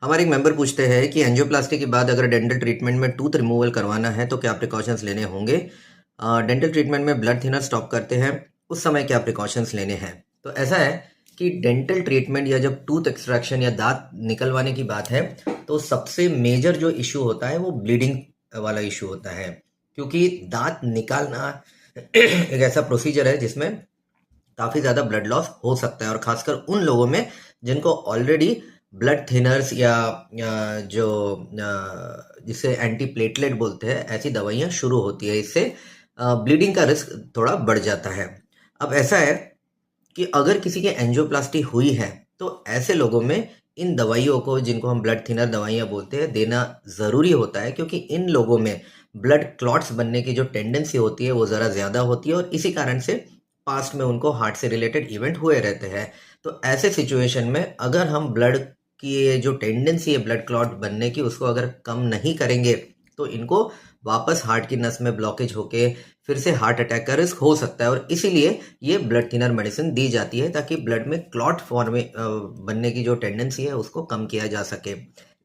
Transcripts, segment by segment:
हमारे एक मेंबर पूछते हैं कि एंजियोप्लास्टी के बाद अगर डेंटल ट्रीटमेंट में टूथ रिमूवल करवाना है तो क्या प्रिकॉशंस लेने होंगे। डेंटल ट्रीटमेंट में ब्लड थिनर स्टॉप करते हैं उस समय क्या प्रिकॉशंस लेने हैं। तो ऐसा है कि डेंटल ट्रीटमेंट या जब टूथ एक्सट्रैक्शन या दांत निकलवाने की बात है तो सबसे मेजर जो इशू होता है वो ब्लीडिंग वाला इशू होता है, क्योंकि दांत निकालना एक ऐसा प्रोसीजर है जिसमें काफ़ी ज़्यादा ब्लड लॉस हो सकता है, और ख़ासकर उन लोगों में जिनको ऑलरेडी ब्लड थिनर्स या जो जिसे एंटी प्लेटलेट बोलते हैं ऐसी दवाइयाँ शुरू होती है। इससे ब्लीडिंग का रिस्क थोड़ा बढ़ जाता है। अब ऐसा है कि अगर किसी की एंजियोप्लास्टी हुई है तो ऐसे लोगों में इन दवाइयों को, जिनको हम ब्लड थिनर दवाइयाँ बोलते हैं, देना ज़रूरी होता है, क्योंकि इन लोगों में ब्लड क्लॉट्स बनने की जो टेंडेंसी होती है वो ज़रा ज़्यादा होती है, और इसी कारण से पास्ट में उनको हार्ट से रिलेटेड इवेंट हुए रहते हैं। तो ऐसे सिचुएशन में अगर हम ब्लड की ये जो टेंडेंसी है ब्लड क्लॉट बनने की उसको अगर कम नहीं करेंगे तो इनको वापस हार्ट की नस में ब्लॉकेज होके फिर से हार्ट अटैक का रिस्क हो सकता है, और इसीलिए ये ब्लड थिनर मेडिसिन दी जाती है ताकि ब्लड में क्लॉट फॉर्म में बनने की जो टेंडेंसी है उसको कम किया जा सके।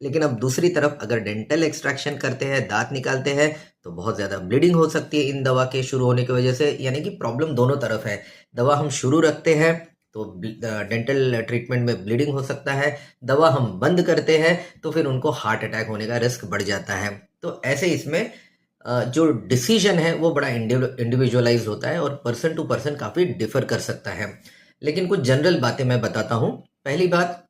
लेकिन अब दूसरी तरफ अगर डेंटल एक्सट्रैक्शन करते हैं, दांत निकालते हैं, तो बहुत ज़्यादा ब्लीडिंग हो सकती है इन दवा के शुरू होने की वजह से। यानी कि प्रॉब्लम दोनों तरफ है। दवा हम शुरू रखते हैं तो डेंटल ट्रीटमेंट में ब्लीडिंग हो सकता है, दवा हम बंद करते हैं तो फिर उनको हार्ट अटैक होने का रिस्क बढ़ जाता है। तो ऐसे इसमें जो डिसीजन है वो बड़ा इंडिविजुअलाइज होता है और पर्सन टू पर्सन काफ़ी डिफर कर सकता है। लेकिन कुछ जनरल बातें मैं बताता हूँ। पहली बात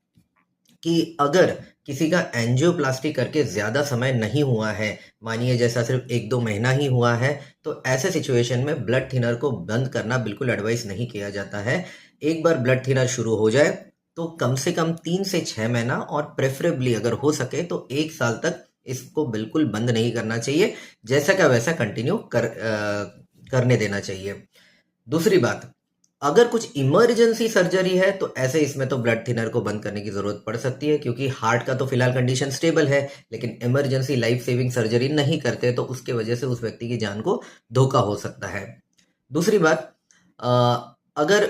कि अगर किसी का एंजियोप्लास्टी करके ज़्यादा समय नहीं हुआ है, मानिए जैसा सिर्फ 1-2 महीना ही हुआ है, तो ऐसे सिचुएशन में ब्लड थिनर को बंद करना बिल्कुल एडवाइस नहीं किया जाता है। एक बार ब्लड थिनर शुरू हो जाए तो कम से कम 3 से 6 महीना, और प्रेफरेबली अगर हो सके तो 1 साल तक इसको बिल्कुल बंद नहीं करना चाहिए। जैसा का वैसा कंटिन्यू करने देना चाहिए। दूसरी बात, अगर कुछ इमरजेंसी सर्जरी है तो ऐसे इसमें तो ब्लड थिनर को बंद करने की ज़रूरत पड़ सकती है, क्योंकि हार्ट का तो फिलहाल कंडीशन स्टेबल है, लेकिन इमरजेंसी लाइफ सेविंग सर्जरी नहीं करते तो उसके वजह से उस व्यक्ति की जान को धोखा हो सकता है। दूसरी बात, अगर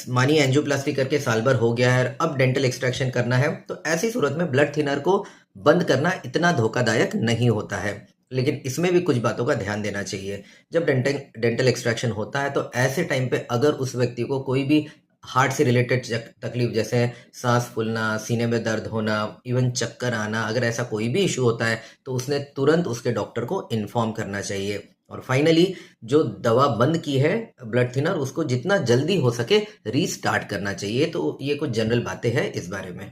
मानिए एंजियोप्लास्टी करके साल भर हो गया है, अब डेंटल एक्सट्रैक्शन करना है, तो ऐसी सूरत में ब्लड थिनर को बंद करना इतना धोखादायक नहीं होता है। लेकिन इसमें भी कुछ बातों का ध्यान देना चाहिए। जब डेंटल एक्सट्रैक्शन होता है तो ऐसे टाइम पे अगर उस व्यक्ति को कोई भी हार्ट से रिलेटेड तकलीफ, जैसे सांस फूलना, सीने में दर्द होना, इवन चक्कर आना, अगर ऐसा कोई भी इशू होता है तो उसने तुरंत उसके डॉक्टर को इन्फॉर्म करना चाहिए। और फाइनली, जो दवा बंद की है ब्लड थिनर, उसको जितना जल्दी हो सके रीस्टार्ट करना चाहिए। तो ये कुछ जनरल बातें हैं इस बारे में।